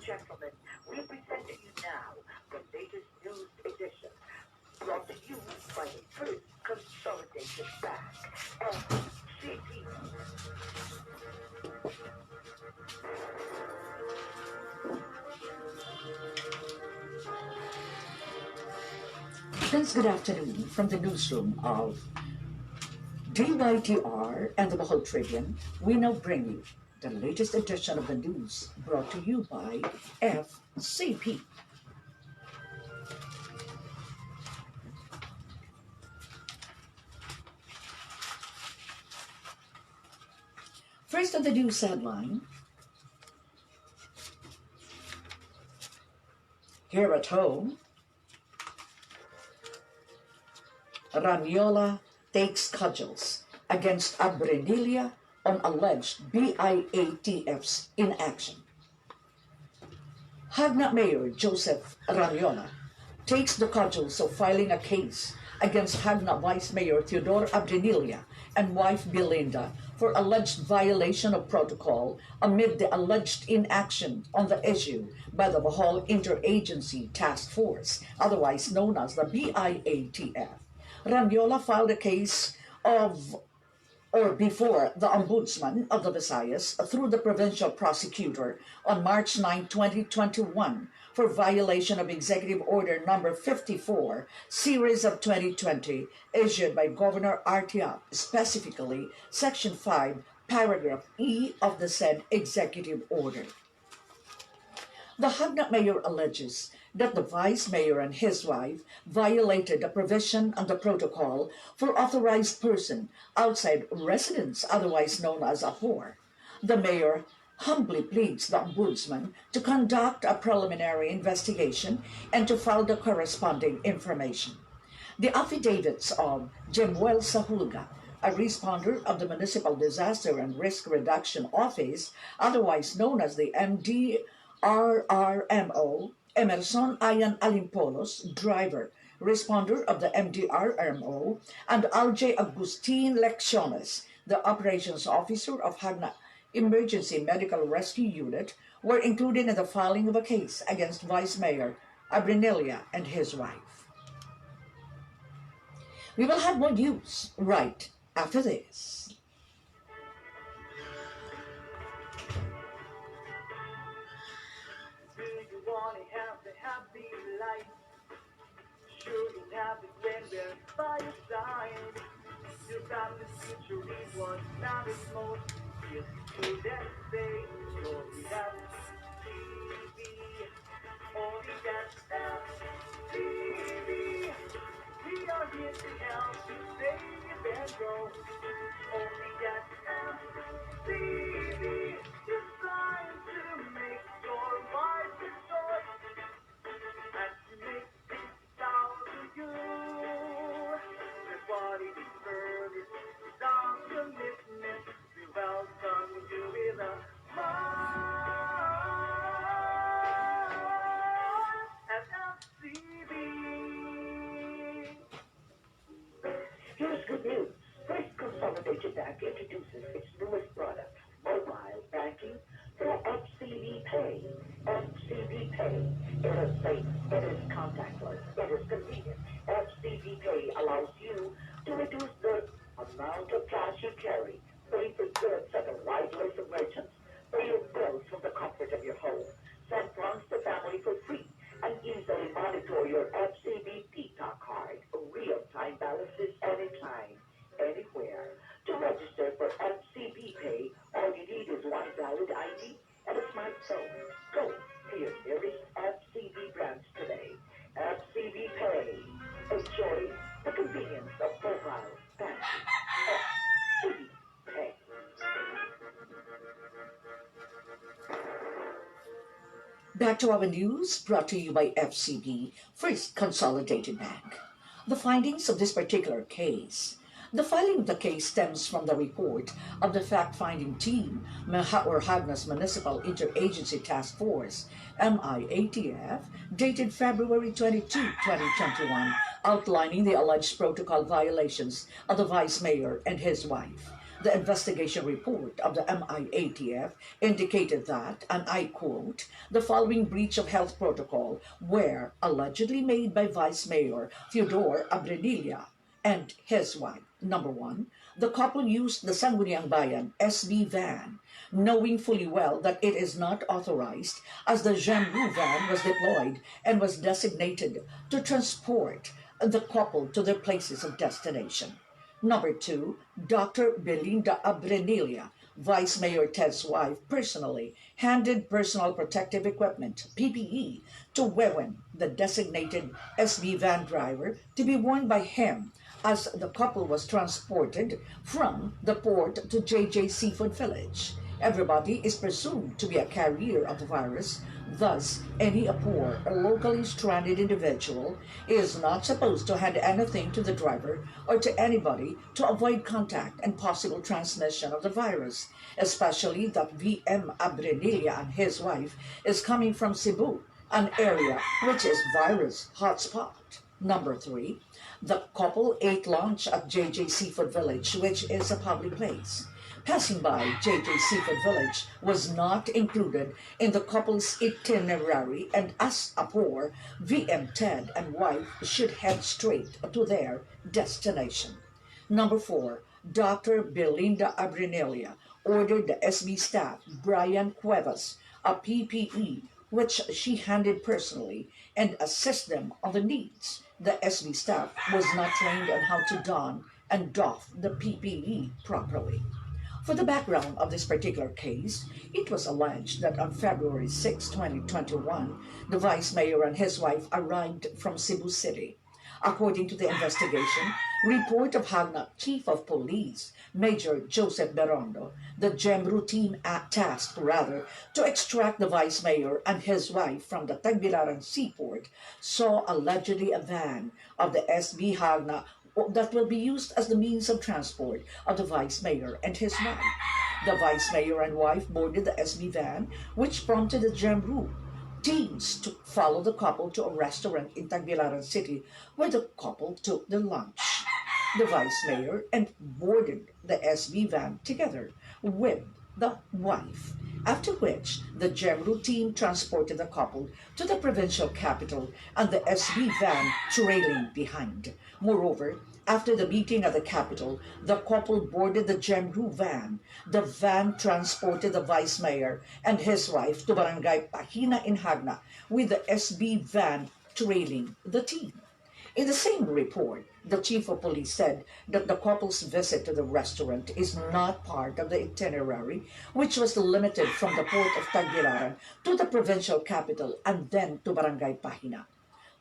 gentlemen, we present to you now the latest news edition, brought to you by the first consolidated bank, FCB. Friends, good afternoon from the newsroom of DYTR and the Bohol Tribune. We now bring you the latest edition of the news brought to you by FCP. First on the news headline, here at home, Ramiola takes cudgels against Abrenilia on alleged BIATF's inaction. Hagna Mayor Joseph Ramiola takes the cudgels of filing a case against Hagna Vice Mayor Theodore Abrenilia and wife Belinda for alleged violation of protocol amid the alleged inaction on the issue by the Bohol Interagency Task Force, otherwise known as the BIATF. Ramiola filed a case before the Ombudsman of the Visayas through the provincial prosecutor on March 9, 2021 for violation of Executive Order Number 54, Series of 2020, issued by Governor Artiap, specifically Section 5, Paragraph E of the said Executive Order. The Hagna Mayor alleges that the Vice Mayor and his wife violated the provision and the protocol for authorized person outside residence, otherwise known as a whore. The Mayor humbly pleads the Ombudsman to conduct a preliminary investigation and to file the corresponding information. The affidavits of Jemuel Sahulga, a responder of the Municipal Disaster and Risk Reduction Office, otherwise known as the MDRRMO, Emerson Ayan Alimpolos, driver, responder of the MDRRMO, and Alj Agustin Lecciones, the operations officer of Hagna Emergency Medical Rescue Unit, were included in the filing of a case against Vice Mayor Abrenilia and his wife. We will have more news right after this. Sure you have it when we're by your side. You got the future is what matters most. Yes, you can say, Lord, we have TV. Only that's FTV. We are here to help you save and grow. Only that's FTV. Designed to make your life a joy. And to make you, the body deserves some commitment. We welcome you with a smile at FCB. Here's good news. First Consolidated Bank introduces its newest product, mobile banking, through FCB Pay. FCB Pay. It is safe, it is contactless, it is convenient. FCB Pay allows you to reduce the amount of cash you carry, pay for goods at a wide list of merchants, pay your bills from the comfort of your home, send funds to family for free, and easily monitor your FCB Peacock card, real-time balances anytime, anywhere. To register for FCB Pay, all you need is one valid ID and a smartphone. Go to your nearest FCB branch today. FCB Pay. Enjoy the convenience of mobile banking. FCB Pay. Back to our news, brought to you by FCB, First Consolidated Bank. The findings of this particular case. The filing of the case stems from the report of the fact-finding team, or Hagna's Municipal Interagency Task Force, MIATF, dated February 22, 2021, outlining the alleged protocol violations of the Vice Mayor and his wife. The investigation report of the MIATF indicated that, and I quote, the following breach of health protocol were allegedly made by Vice Mayor Theodore Abrenilla and his wife. Number one, the couple used the Sangguniang Bayan SB van, knowing fully well that it is not authorized, as the Jambu van was deployed and was designated to transport the couple to their places of destination. Number two, Dr. Belinda Abrenilla, Vice Mayor Ted's wife, personally handed personal protective equipment, PPE, to Wewen, the designated SB van driver, to be worn by him as the couple was transported from the port to JJ Seafood Village. Everybody is presumed to be a carrier of the virus. Thus, any poor or locally stranded individual is not supposed to hand anything to the driver or to anybody to avoid contact and possible transmission of the virus, especially that VM Abrenilla and his wife is coming from Cebu, an area which is virus hotspot. Number three, the couple ate lunch at JJ Seafood Village, which is a public place. Passing by JJ Seafood Village was not included in the couple's itinerary, and as a poor, VM Ted and wife should head straight to their destination. Number four, Dr. Belinda Abrenilla ordered the SB staff, Brian Cuevas, a PPE which she handed personally and assist them on the needs. The SB staff was not trained on how to don and doff the PPE properly. For the background of this particular case, it was alleged that on February 6, 2021, the Vice Mayor and his wife arrived from Cebu City. According to the investigation report of Hagna Chief of Police, Major Joseph Berondo, the GEMRU team tasked to extract the Vice Mayor and his wife from the Tagbilaran seaport saw allegedly a van of the SB Hagna that will be used as the means of transport of the Vice Mayor and his wife. The Vice Mayor and wife boarded the SB van, which prompted the GEMRU teams to follow the couple to a restaurant in Tagbilaran City where the couple took their lunch. The Vice Mayor and boarded the SB van together with the wife, after which the GEMRU team transported the couple to the provincial capital and the SB van trailing behind. Moreover, after the meeting at the capital, the couple boarded the GEMRU van. The van transported the Vice Mayor and his wife to Barangay Pahina in Hagna, with the SB van trailing the team. In the same report, the Chief of Police said that the couple's visit to the restaurant is not part of the itinerary, which was limited from the port of Tagbilaran to the provincial capital and then to Barangay Pahina.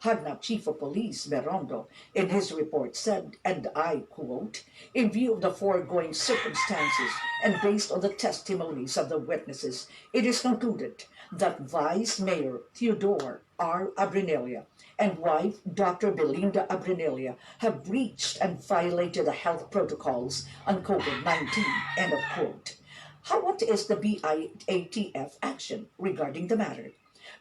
Hagna Chief of Police Berondo, in his report, said, and I quote, in view of the foregoing circumstances and based on the testimonies of the witnesses, it is concluded that Vice Mayor Theodore R. Abrenilla and wife Dr. Belinda Abrenilla have breached and violated the health protocols on COVID-19, end of quote. What is the BIATF action regarding the matter?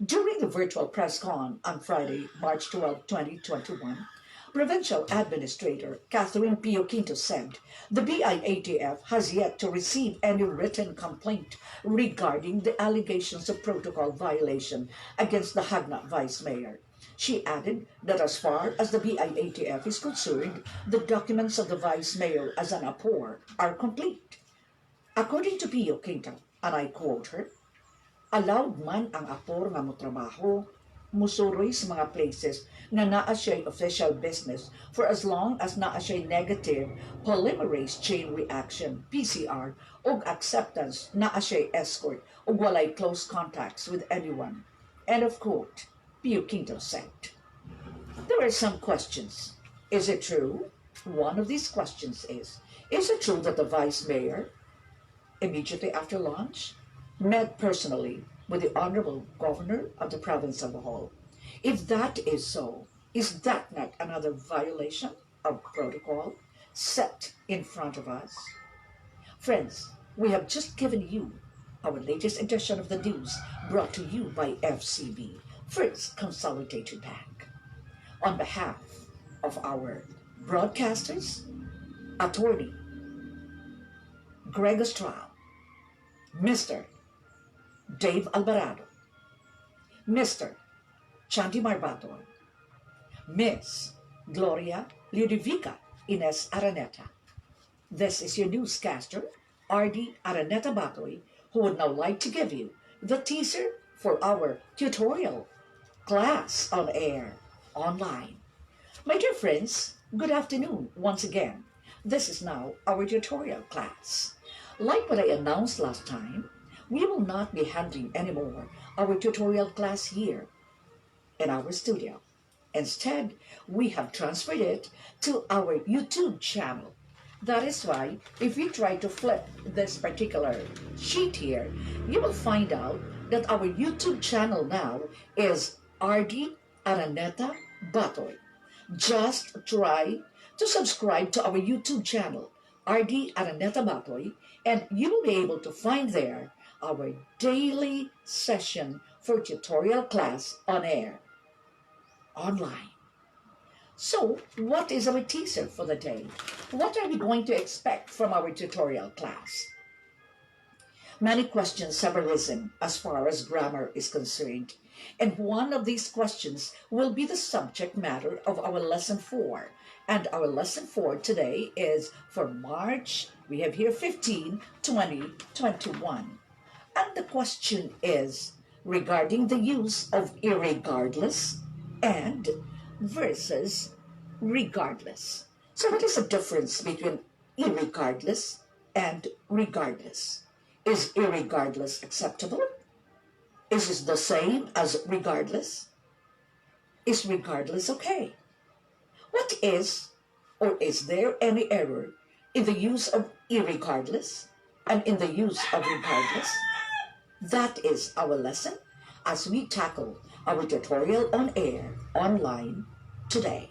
During the virtual press con on Friday, March 12, 2021, Provincial Administrator Catherine Pio Quinto said the BIATF has yet to receive any written complaint regarding the allegations of protocol violation against the Hagna Vice Mayor. She added that as far as the BIATF is concerned, the documents of the Vice Mayor as an APOR are complete. According to Pio Quinto, and I quote her, allowed man ang apor nga motrabaho, musuroy sa mga places na naa siya'y official business for as long as naa siya'y negative polymerase chain reaction, PCR, o acceptance naa siya'y escort o walay close contacts with anyone. End of quote, Pio Quinto said. There are some questions. Is it true? One of these questions is it true that the Vice Mayor, immediately after lunch, met personally with the Honorable Governor of the Province of Bohol? If that is so, is that not another violation of protocol set in front of us? Friends, we have just given you our latest edition of the news brought to you by FCB, First Consolidated Bank. On behalf of our broadcasters, attorney Greg Estrada, Mr. Dave Albarado, Mr. Chanti Batoy, Miss Gloria Ludovica Ines Araneta. This is your newscaster, ARDY ARANETA BATOY, who would now like to give you the teaser for our tutorial class on air, online. My dear friends, good afternoon once again. This is now our tutorial class. Like what I announced last time, we will not be handling anymore our tutorial class here in our studio. Instead, we have transferred it to our YouTube channel. That is why, if you try to flip this particular sheet here, you will find out that our YouTube channel now is ARDY ARANETA BATOY. Just try to subscribe to our YouTube channel, ARDY ARANETA BATOY, and you will be able to find there our daily session for tutorial class on air, online. So, what is our teaser for the day? What are we going to expect from our tutorial class? Many questions have arisen as far as grammar is concerned, and one of these questions will be the subject matter of our lesson 4. And our lesson 4 today is for March, we have here 15, 2021. And the question is regarding the use of irregardless and versus regardless. So what is the difference between irregardless and regardless? Is irregardless acceptable? Is it the same as regardless? Is regardless okay? What is, or is there any error in the use of irregardless and in the use of regardless? That is our lesson as we tackle our tutorial on air, online, today.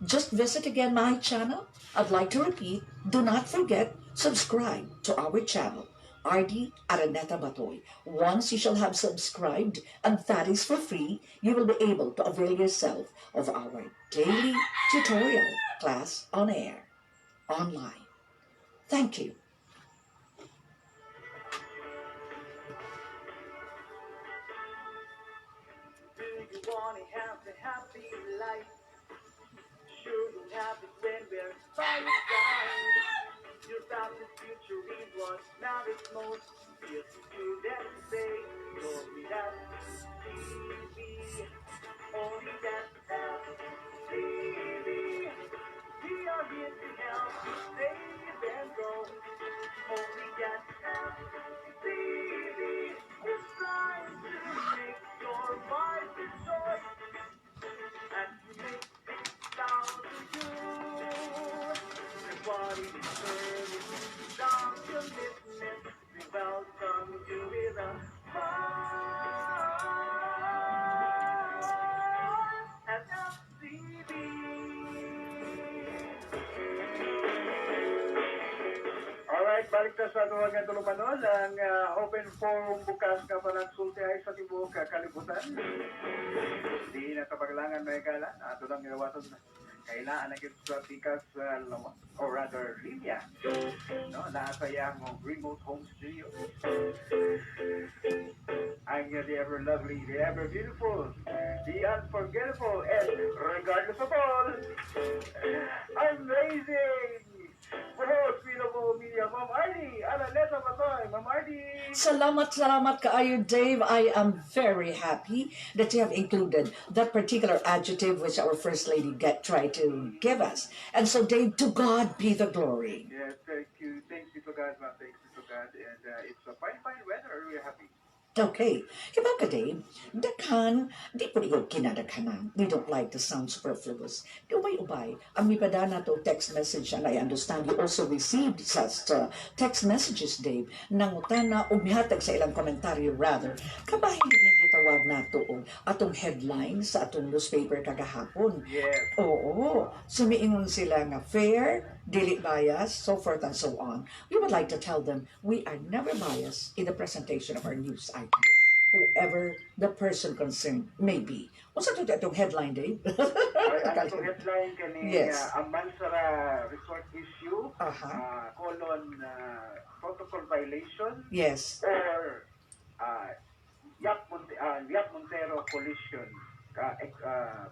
Just visit again my channel. I'd like to repeat, do not forget, subscribe to our channel, ARDY ARANETA BATOY. Once you shall have subscribed, and that is for free, you will be able to avail yourself of our daily tutorial class on air, online. Thank you. Do you want to have a happy life? Sure you'll have it when we're by your side. Your family's future is what matters most. Yes, you then say, Lord, we have TV. Only that TV. We are here to help you save and grow. Only that TV is trying to make your life a joy. And to make things sound to you. Everybody deserves without your listening. We welcome you with a smile at FCB. Alright, balik na sa tuwag ng tulumanon. Ang open forum bukas ka pa ng sulti ay sa tibok kalibutan. Di na kapaglangan may kala. Ato lang ginawasan na. Kailangan na kita sa tikas, or rather, linya. No, nakasaya mo remote home studio. I'm the ever lovely, the ever beautiful, the unforgettable, and regardless of all, amazing! Host, beautiful media, Ma'am ARDY ARANETA BATOY. Ma'am ARDY! Salamat kaayo, Dave. I am very happy that you have included that particular adjective which our First Lady tried to give us. And so, Dave, to God be the glory. Yes, thank you. Thanks be to God, ma'am. Thanks be to God. And it's a fine weather. We're happy. Okay. Kibaw ka, Dave, dakhan, di po ikaw kinadakhanan. We don't like to sound superfluous. Di ubay-ubay, ang mipada na to text message, and I understand you also received such text messages, Dave, nangutan na umihatag sa ilang komentaryo rather, kabahin din gitawag na to atong headline sa atong newspaper kagahapon. Yes. Oo, sumiingon sila nga fair, dili bias, so forth and so on. We would like to tell them we are never biased in the presentation of our news item, whoever the person concerned may be. What's itong headline, Dave? Ang itong headline kani Yes. Amansara Resort Issue, Aha. colon protocol violation Yes. or Yap Montero collision?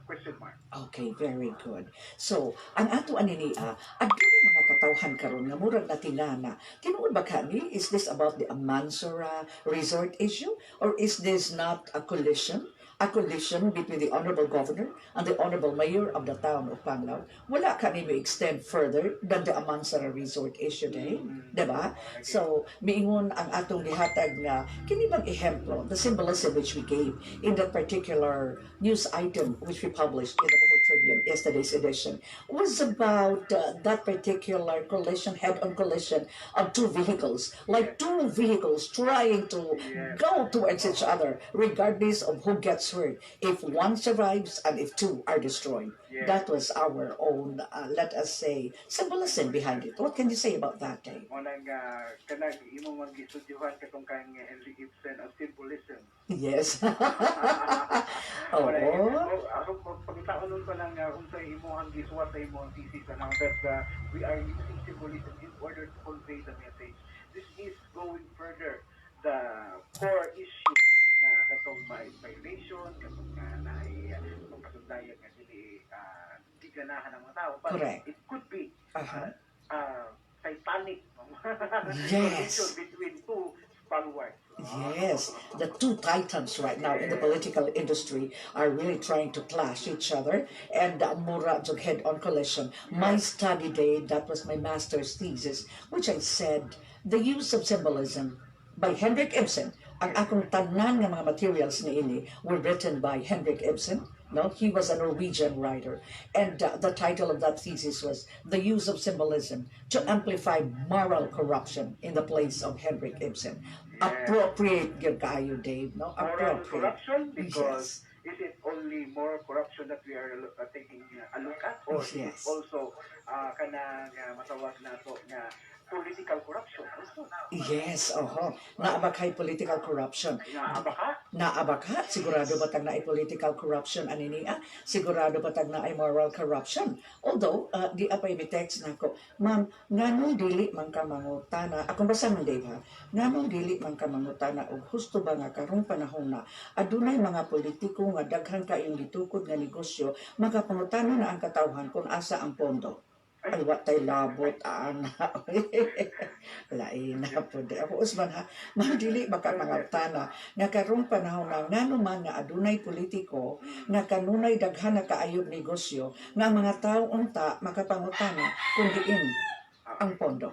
Question mark. Okay, very good. So, ang ato ani adunay mga katawhan karon nga murag natingana. Tinuod ba kani, is this about the Amansura resort issue or is this not a collision? A collision between the Honorable Governor and the Honorable Mayor of the town of Panglao. Wala kani may extend further than the Amansura resort issue day. Diba? So, miingon ang atong gihatag nga kini bang ehemplo, the symbolism which we gave in that particular news item which we published in the Bohol Tribune, yesterday's edition, was about that particular collision, head-on collision of two vehicles, like two vehicles trying to go towards each other, regardless of who gets hurt, if one survives and if two are destroyed. That was our own, let us say, symbolism behind it. What can you say about that, Dave? Kanang imo mag-isudyuhan katong kang Henry Ibsen ang symbolism. Yes. Oo. Oo. Ako pagitaon ko lang unsa imo ang gisuwat sa imo ang thesis now that we are using symbolism in order to convey the message. This is going further the core issue na katong violation, katong pagkasundayag nga dili di ganahan ng mga tao. But Correct. it could be satanic Yes. connection between two stalwarts. Yes, the two titans right now in the political industry are really trying to clash each other, and mura jug head-on collision. My study day, that was my master's thesis, which I said the use of symbolism by Henrik Ibsen. Ang akong tanan nga mga materials ni ini were written by Henrik Ibsen. No, he was a Norwegian writer, and the title of that thesis was "The Use of Symbolism to Amplify Moral Corruption in the Place of Henrik Ibsen." Appropriate, gyud kaayo, Dave. No, Moral appropriate. corruption because Yes. is it only moral corruption that we are taking a look at or is it Yes. also kanang matawag na to nga political corruption also? Yes, oho. Naabakay political corruption. Baka Naabaka, sigurado ba tag naay political corruption ani niya? Sigurado ba tag naay moral corruption? Although, di apay mi text nako, ma'am, nganong dili man ka mangutana, akong basa man Dave ha, nganong dili man ka mangutana og husto ba nga karong panahon na adunay mga politiko nga daghan kayong gitukod nga negosyo, magapangutana na ang katawhan kung asa ang pondo. Ay, watay labot, ana. Lain na po. Ako, Usman ha, madili baka mga tana, nga karong panahon na nga naman nga adunay politiko, nga kanunay daghan na kaayog negosyo, nga ang mga tao unta makapangutana kung diin ang pondo.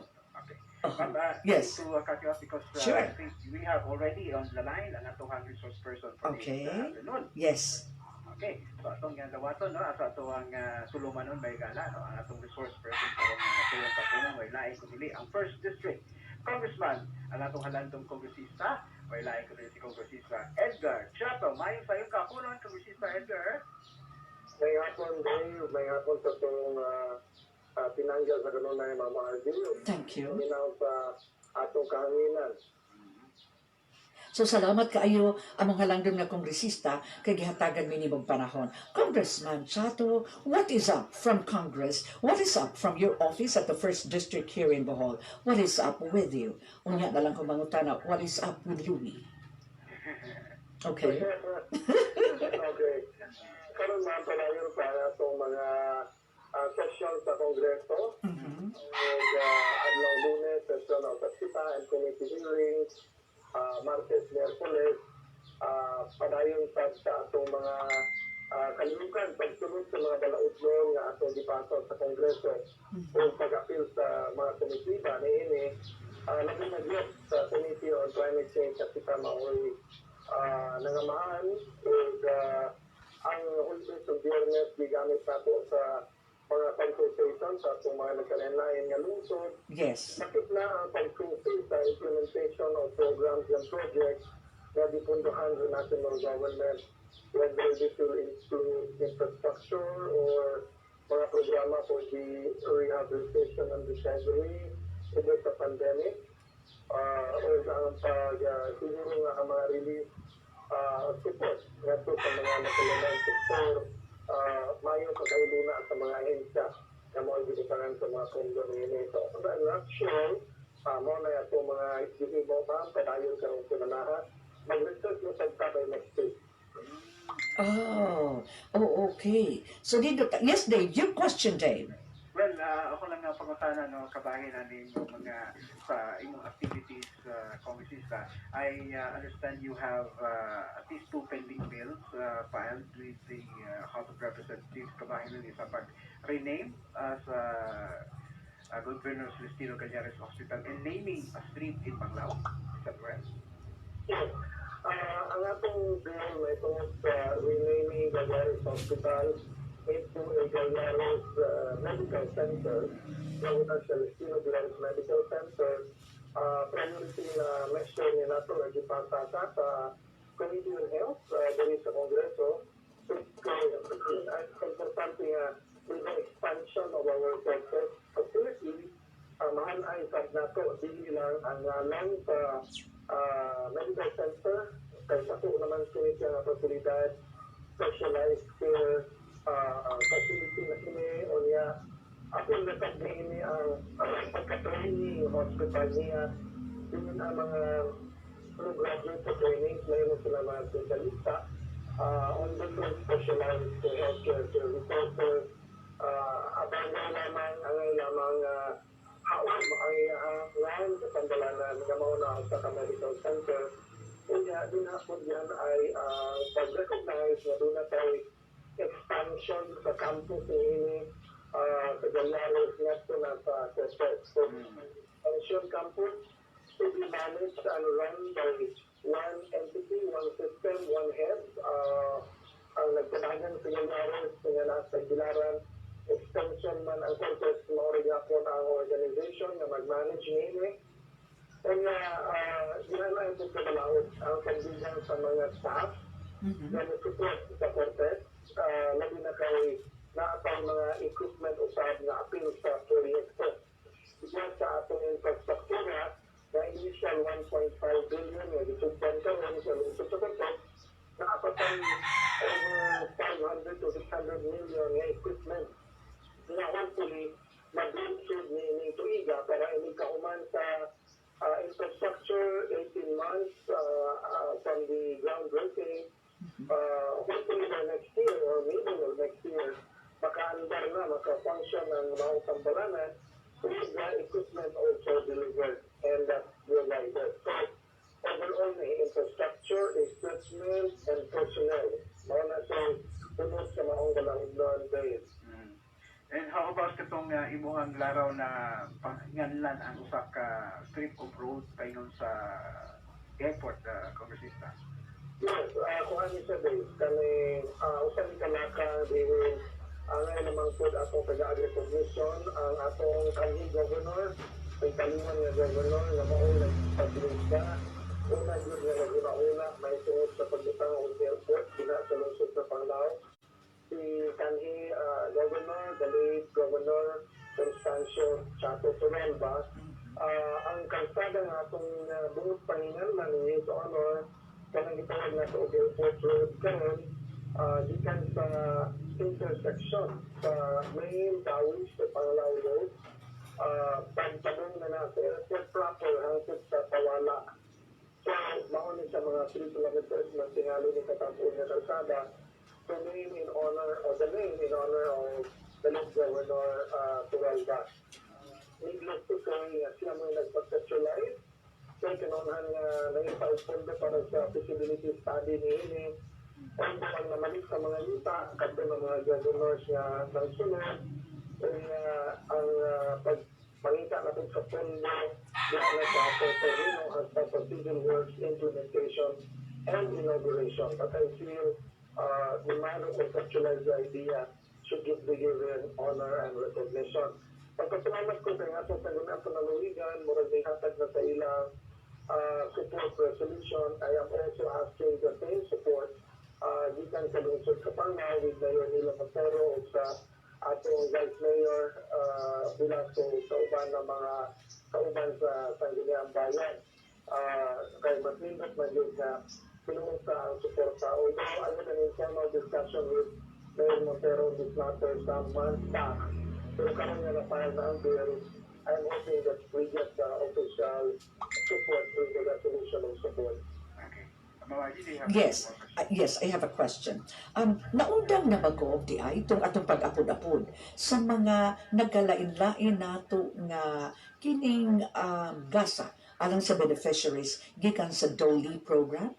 But Yes. to cut you off because Sure. I think we have already on the line ang atong resource person for Okay. this afternoon. Yes. Okay, so atong dawaton no, ato atong tulumanon may gala no, ang atong resource person karong tulong sa puno may lain ko dili ang first district congressman ang atong halantong kongresista may lain ko dili si kongresista EDGAR CHATTO. Mayo sa iyong kapunon kongresista EDGAR. May hapon Dave, may hapon sa itong pinanggal sa ganun na yung mga ARDY. Thank you. Minaw sa atong kahanginan. So salamat kaayo among halangdon nga kongresista kay gihatagan minimum panahon. Congressman Chatto, what is up from Congress? What is up from your office at the first district here in Bohol? What is up with you? Unya na lang ko mangutana, what is up with Louie? Okay. Okay. Karon man palayon sa atong mga session sa Kongreso. Adlaw Lunes, session of Kapita and committee hearings. Martes, Miyerkules, padayon sa atong mga kalimukan pagsunod sa mga balaudnon nga atong gipasok sa Kongreso o pag-apil sa mga komitiba niini labi nagyot sa Committee on Climate Change at kita maoy nangamaan ug ang Hulbis ug Biyernes gigamit nato sa mga consultation sa atong mga nagkalain-lain nga lungsod. Yes. Bakit na ang pag-fulfill sa implementation of programs and projects na dipunduhan sa national government, whether this will include infrastructure or mga programa for the rehabilitation and recovery against the pandemic, or ang siguro nga ang mga relief support nga sa mga nakalalain sector, mayo pagkailuna sa mga ahensya na mga gibitangan sa mga kondo nini. So, in a nutshell, mo na ito mga hindi mo ma'am, padayon ka rin sinanahan. Mag-research mo sa by next week. Oh, okay. So, yes, Dave, your question, Dave. Well, ako lang nga pangutana no kabahin ani yung mga sa imong activities kongresista. I understand you have at least 2 pending bills filed with the House of Representatives kabahin ni sa pag rename as Governor Celestino Cañares Hospital and naming a street in Panglao. Is that correct? Yes. Ang atong bill na itong renaming Gagaris Hospital into a Gagaris Medical Center, gawin ang Celestino Gagaris Medical Center, priority na measure niya nato na ipasasa sa Committee on Health dito sa Kongreso. Ang importante nga with the expansion of our health facility, mahal ay sad nato, dili lang ang lang sa medical center, kay ako naman siya nga fasilidad, specialized care facility na kini o niya ako natagda ini ang pagka-training hospital niya din ang mga graduate sa training ngayon sila mga specialista on different specialized healthcare services. Abang lamang haon ay ngayon sa pandalanan nga mauna sa medical center. Kaya din ako yan ay pag-recognize na doon na tayo expansion sa campus ni sa Galaros nga na sa Quezon. So, expansion campus to be managed and run by one entity, one system, one head. Ang nagpanagan sa Galaros nga nasa Gilaran extension man ang campus maorig ako na ang organization na mag-manage nini. Kaya ginala ito sa Balaod ang kandigan sa mga staff na support sa Cortes. Labi na kay naatang mga equipment usab na apil sa proyekto. Diyan sa atong infrastructure na initial 1.5 billion na gisugdan ka rin sa lungsod sa Cortes, naapatang over 500 to 600 million na equipment na hopefully mag-build ni Tuiga para hindi kauman sa infrastructure 18 months from the groundbreaking. Hopefully by next year or middle of next year, maka-andar na, maka-function ng mga tambalanan with the equipment also delivered and that provided. So, overall na infrastructure, equipment, and personnel. Mga na sa tunod sa mga galang days. And how about katong imuhang laraw na panganlan ang usa ka strip of road paingon sa airport, kongresista? Yes, kung ano siya base, kami usan kalaka din ang namang po atong taga-recognition ang atong kanhi governor, ang kalingan nga governor na mauna pag-ilusga. Una yun nga naguna-una, may tungod sa pagbutang ng airport, gina sa lungsod sa Panglao. Si kanhi governor, the late governor Constancio CHATTO ang kalsada nga atong buong panginalman ni his honor kanang gitawag na sa airport road karon gikan sa intersection sa main Dawis sa Panglao Road pagtabong na sa airport proper hangtod sa Tawala. So, mauni sa mga 3 kilometers na tingali ni katapon na kalsada to name in honor of the late Governor Turalda. Needless to say, siya mo nagpag-sexualize. So, kinunhan nga nangipag-pondo para sa feasibility study ni Ini. Ang namalik sa mga yuta, kato ng mga governors nga ng sunod. Kaya ang pagpangita natin sa pondo, diyan na sa Torino as part of civil works implementation and inauguration. But I feel the man who conceptualized the idea should be given honor and recognition. Pagkasalamat ko kay nga sa sangunan sa naluwigan, murag may hatag na sa ilang support resolution. I am also asking the same support gikan sa lungsod sa Panglao with Mayor Nila Matero o sa atong Vice Mayor Velasco sa uban ng mga kauban sa Sangguniang Bayan. Kay mas nindot man yun na pinunta ang suporta. Although I had an informal discussion with Mayor Montero on this matter some months back, pero karoon nga na-file na ang bill I'm hoping that we get the official support with the resolution of support. Okay. Ma'am Ardy, do you have Yes, more questions? yes, I have a question. Naundang na bago di ay itong atong pag-apod-apod sa mga nagkalain-lain nato nga kining gasa alang sa beneficiaries gikan sa DOLE program?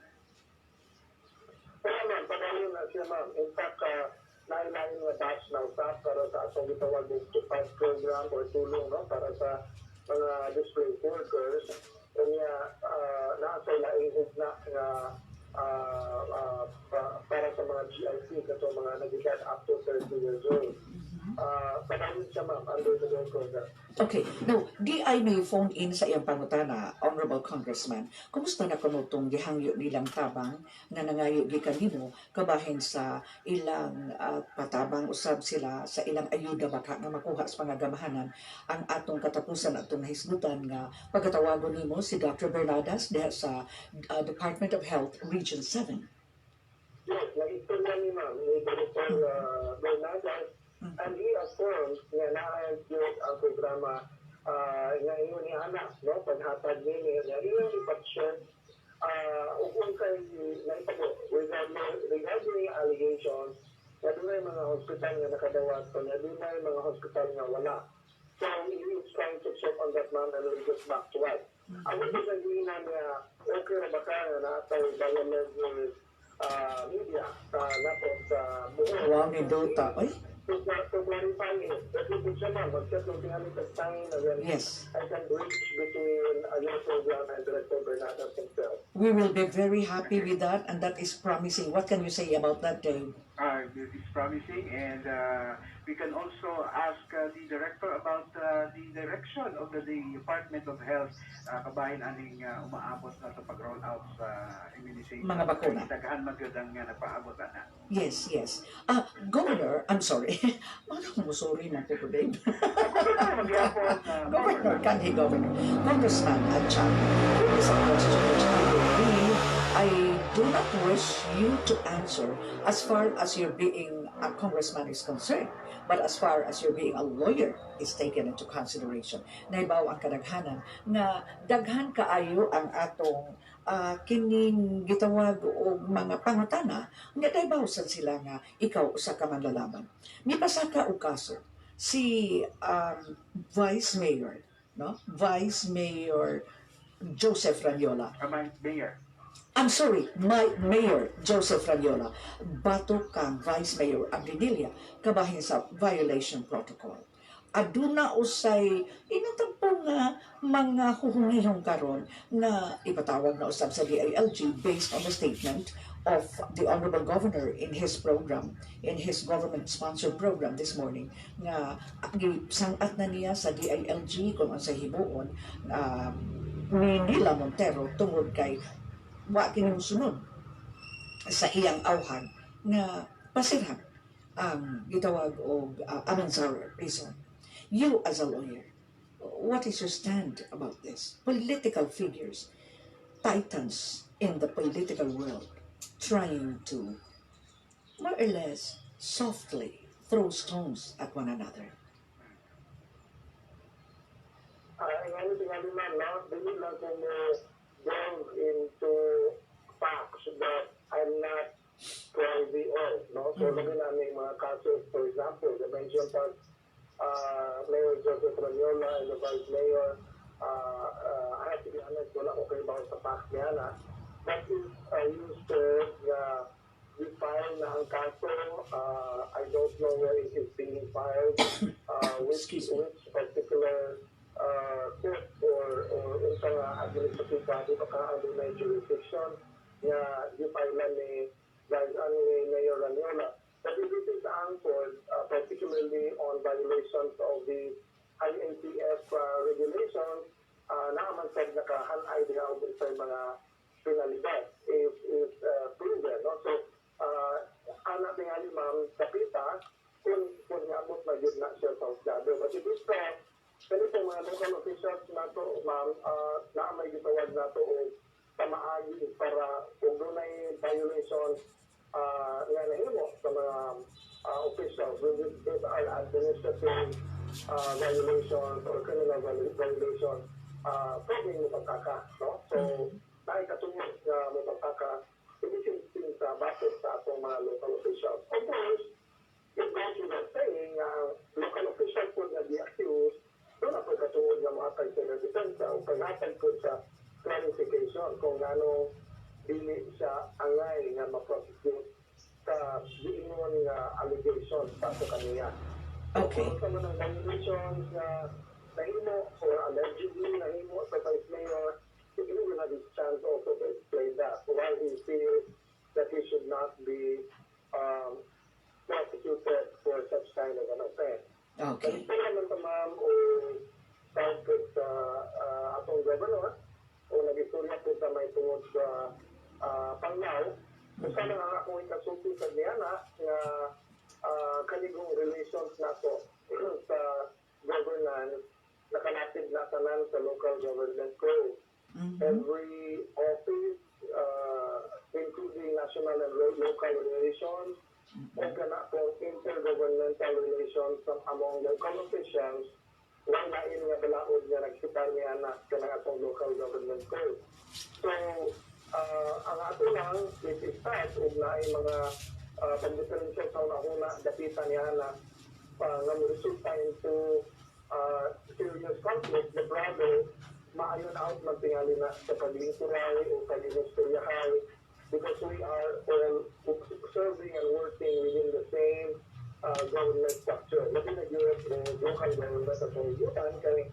Kaya ma'am, pagaling na siya ma'am. In fact, lain-lain nga batch na usap para sa atong gitawag ng support program or tulong no? Para sa mga displaced workers. Kanya nasa laing na nga para sa mga GIC kaso mga nag-get up to 30 years old. Pagaling siya ma'am, under the DOLE program. Okay, now, di ay may phone in sa iyang pangutana, Honorable Congressman. Kumusta na kuno itong gihangyo nilang tabang na nangayo gikan nimo kabahin sa ilang patabang usab sila sa ilang ayuda baka nga makuha sa pangagamahanan ang atong katapusan atong nahisgutan nga pagkatawagon nimo si Dr. Bernadas diha sa Department of Health Region 7. Yes, nag-istorya ni ma'am, ni Dr. Bernadas, and he affirmed nga na-execute ang programa nga inyo ni anak, no? Paghatag nini, nga iyong ipag-share kung kay naitago regarding allegations na doon ay mga hospital nga nakadawat so na doon ay mga hospital nga wala. So, he is trying to check on that man and we'll get back to us. Ang ito sa na niya, okay na ba ka nga na-atay dialogue with media nato sa buong. Wow, ni Dota. Ay, To clarify it, that we could somehow just looking at the sign and then yes. I can bridge between your program and Director Bernardo himself. We will be very happy with that and that is promising. What can you say about that, Dave? This is promising, and we can also ask the director about the direction of the Department of Health kabahin aning umaabot na sa pag-roll out sa immunization. Mga bakuna. Daghan magandang nga napaabot na. Yes, yes. Governor, I'm sorry. Ano mo sorry na po, Dave? Governor, Kanhi Governor. Congressman Chatto, here is a question which I do not wish you to answer as far as your being a congressman is concerned, but as far as your being a lawyer is taken into consideration. Naibaw ang kadaghanan nga daghan kaayo ang atong kining gitawag o mga pangutana nga daybawsan sila nga ikaw usa ka manlalaban. Mipasa ka og kaso si Vice Mayor, no? Vice Mayor Joseph Ranyola. Mayor. I'm sorry, my Mayor Joseph Ranyola, bato kang Vice Mayor Abdinilla kabahin sa violation protocol. Aduna usay inatampo nga mga huhungihong karon na ipatawag na usab sa DILG based on the statement of the Honorable Governor in his program, in his government-sponsored program this morning, nga sangat na niya sa DILG kung ang sa himuon ni Nila Montero tungod kay wa kining sunod sa iyang awhan nga pasirhan ang gitawag og Amanzar reason. You as a lawyer, what is your stand about this? Political figures, titans in the political world, trying to more or less softly throw stones at one another. Ngayon tingali man, no? Dili lang kung delve into facts that I'm not privy of, no? So, lagi namin mga cases, for example, the mentioned part, Mayor Joseph Ranyola and the Vice Mayor, I have to be honest, wala ko kayo about sa facts niya na. That is used to define na ang kaso. I don't know where it is being filed, which particular court or unsa nga administrative body baka ano na jurisdiction nga gipailan ni Mayor Ranyola. But if it is answered, particularly on violations of the IATF regulations, naaman sa nakahanay diha og sa mga penalidad if proven. No? So, anak tingali ma'am kapita kung niabot na yun na siya sa husgado. But if it's ganito mga local officials nato, ma'am, na may gitawag nato o pamaagi para kung doon ay violations nga nahimo sa mga officials with our administrative violations or criminal violations, pwedeng mapagkaka, no? So, nakikatungod na mapagkaka, ibig sa bakit sa atong mga local officials. Of course, it goes without saying, local officials po na di-accused, doon na pagkatungod na maatag sa depensa o pag-atag po sa clarification kung ano dili siya angay nga ma-prosecute sa diingon nga allegations sa ito kaniya. Okay. Kung sa mga allegations na nahimo or allegedly nahimo sa Vice Mayor, he will have his chance also to explain that why he feels that he should not be prosecuted for such kind of an offense. Okay. Ito naman sa ma'am o tawag sa atong governor o nag-istorya po sa may tungod sa Pangaw, kung saan nga akong ikasulti sa Diana nga kaligong relations nato sa governance nakalapit na tanan sa local government code. Every office, including national and local relations, o kana pong intergovernmental relations among local officials, wala nga balaod nga nagsitar niya na kanang atong local government code. So, ang ato lang, it is start, na ay mga pag-differential sa una-una, dapitan niya na nga resulta into serious conflict, the brother, maayon out man tingali na sa paglingkuray o pag-inistoryahay because we are all serving and working within the same government structure. Labi na yun, local government at pangigutan, kaya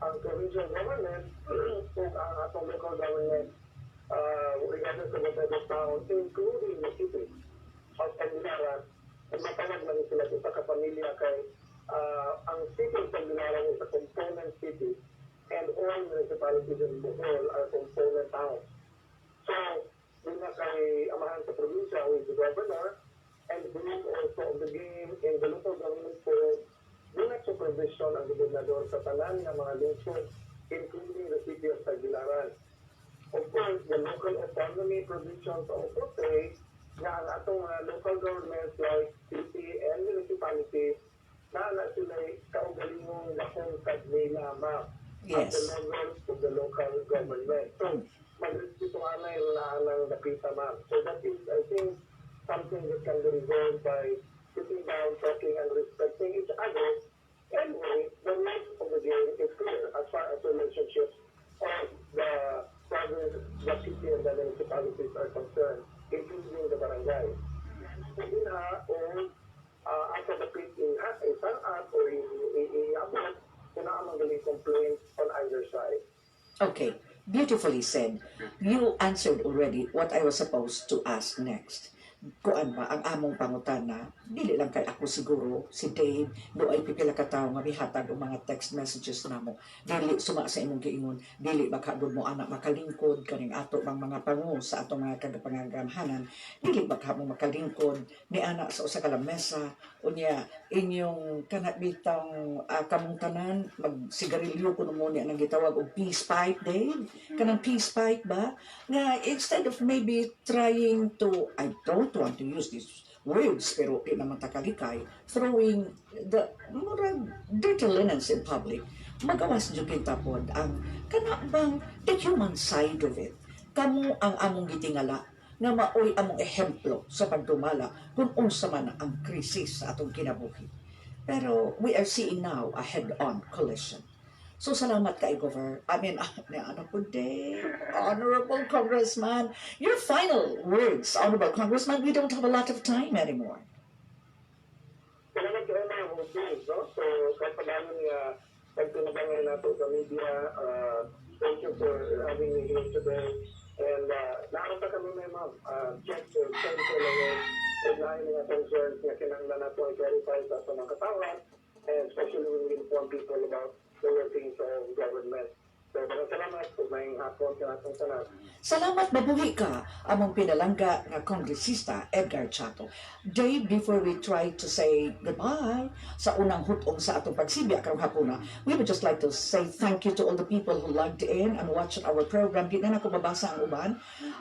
ang provincial government kung ang atong local government regardless of whatever town, including the city of Tagbilaran, matawag man sila sa kapamilya kay ang city of Tagbilaran is a component city and all municipalities in Bohol are component towns. So, doon na kay amahan sa probinsya with the governor and doon also of the game in the local government code, doon na supervision ang gobernador sa tanan ng mga lungsod, including the city of Tagbilaran. Of course, the local autonomy provisions also say na ang atong local governments like city and municipalities na sila kaugalingong lakong nila ma'am at the level of the local government. So, mag-respetuhan na yung ng napita ma'am. So that is, I think, something that can be resolved by sitting down, talking, and respecting each other. Anyway, the rest of the game is clear as far as relationships of the province, the city, and the municipalities are concerned, including the barangay. Hindi na, o after the pit isang at o i-abot, kung na ang magaling complaints on either side. Okay, beautifully said. You answered already what I was supposed to ask next. Kuan ba ang among pangutana, dili lang kay ako siguro, si Dave, do ay pipila ka tawo nga mihatag og mga text messages namo. Dili suma sa imong giingon, dili maghagod mo anak makalingkod kaning ato bang mga pangu sa atong mga kagapangamhanan, dili ba mo makalingkod ni anak sa usa ka lamesa unya inyong kanat bitang kamong tanan magsigarilyo kuno mo ni ang gitawag og peace pipe, Dave. Kanang peace pipe ba? Nga instead of maybe trying to, I don't want to use these words, pero di naman takalikay, throwing the murag dirty linens in public, magawas dyan kita pod ang kanabang the human side of it. Kamu ang among gitingala nga maoy among ehemplo sa pagdumala kung unsa man ang krisis sa atong kinabuhi. Pero we are seeing now a head-on collision. So salamat kay Honorable Congressman. Your final words, Honorable Congressman. We don't have a lot of time anymore. Salamat kayo mga hostings, no? So, kahit pa namin pagtunabangan nato sa media, thank you for having me here today. And nakarata kami may ma'am, check to send ko lang yung mga concerns na kinanglan na po i-clarify sa mga katawan, and especially when we inform people about the workings of government. So, salamat po may hapon sa natong sanat. Salamat, mabuhi ka, among pinalangga na kongresista Edgar Chatto. Dave, before we try to say goodbye sa unang hutong sa atong pagsibya karong hapuna, we would just like to say thank you to all the people who logged in and watched our program. Di na ako mabasa ang uban.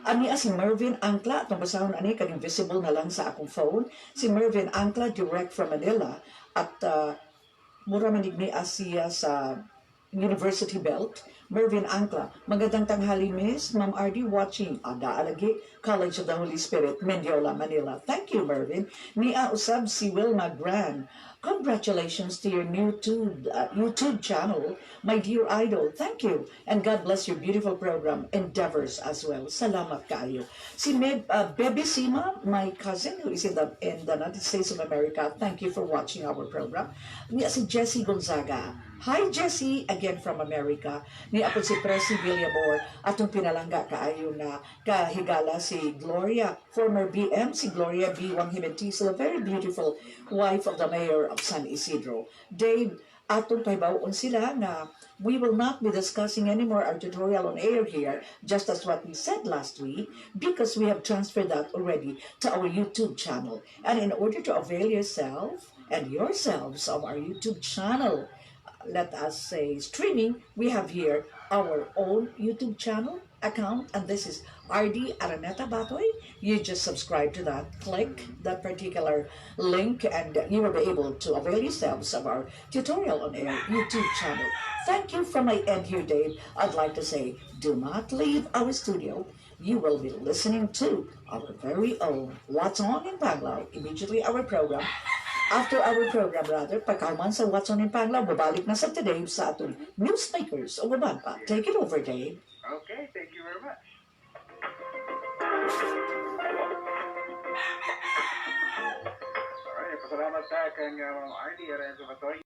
Ania si Mervin Angla, itong basahon ani, kaning visible na lang sa akong phone. Si Mervin Angla, direct from Manila, at mura manigmi siya sa University Belt. Mervin Ancla, magandang tanghali, Miss. Ma'am RD watching Ada Alagi, College of the Holy Spirit, Mendiola, Manila. Thank you, Mervin. Nia Usab si Wilma Gran. Congratulations to your new YouTube channel, my dear idol. Thank you. And God bless your beautiful program endeavors as well. Salamat kayo. Si Bebe Sima, my cousin who is in the United States of America, thank you for watching our program. Si Jessie Gonzaga. Hi Jessie, again from America. Ni ako si Presi Villamor atong pinalangga kaayo na kahigala si Gloria, former BM, si Gloria B. Wang Jimenez, a very beautiful wife of the mayor of San Isidro. Dave, atong pahibaon sila na we will not be discussing anymore our tutorial on air here, just as what we said last week, because we have transferred that already to our YouTube channel. And in order to avail yourself and yourselves of our YouTube channel, let us say streaming, we have here our own YouTube channel account, and this is ARDY ARANETA BATOY. You just subscribe to that, click that particular link, and you will be able to avail yourselves of our tutorial on air YouTube channel. Thank you from my end here, Dave. I'd like to say, do not leave our studio. You will be listening to our very own What's On in Panglao, immediately our program. After our program, pagkaman sa What's On in Panglao, babalik na sa Today sa atong newsmakers o baban pa. Take it over, Dave. Okay, thank you very much. Alright, pasalamat kang RD Aranaeta Batoy.